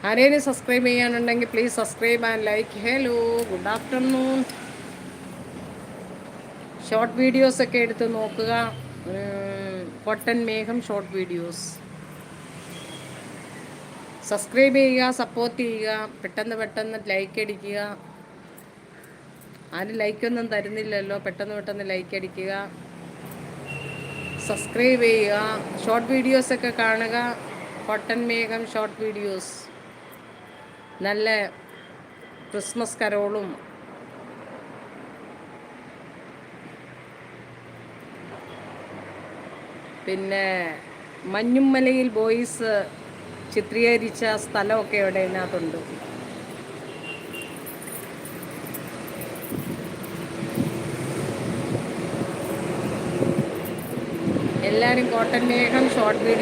ആരെയും സബ്സ്ക്രൈബ് ചെയ്യാനുണ്ടെങ്കിൽ please subscribe and like. Hello, good afternoon. Short വീഡിയോസൊക്കെ എടുത്ത് നോക്കുക. കോട്ടൺ മേഘം ഷോർട്ട് വീഡിയോസ് സബ്സ്ക്രൈബ് ചെയ്യുക, സപ്പോർട്ട് ചെയ്യുക. പെട്ടെന്ന് പെട്ടെന്ന് ലൈക്ക് അടിക്കുക. ആരും ലൈക്കൊന്നും തരുന്നില്ലല്ലോ. പെട്ടെന്ന് ലൈക്ക് അടിക്കുക, സബ്സ്ക്രൈബ് ചെയ്യുക, ഷോർട്ട് വീഡിയോസൊക്കെ കാണുക. കോട്ടൺ മേഘം ഷോർട്ട് വീഡിയോസ് നല്ല ക്രിസ്മസ് കരോളും പിന്നെ മഞ്ഞുമലയിൽ ബോയ്സ് ചിത്രീകരിച്ച സ്ഥലമൊക്കെ ഇവിടെ ഇതിനകത്തുണ്ട്. എല്ലാവരും കോട്ടൺ മേഘം ഷോർട്ട് വീഡിയോ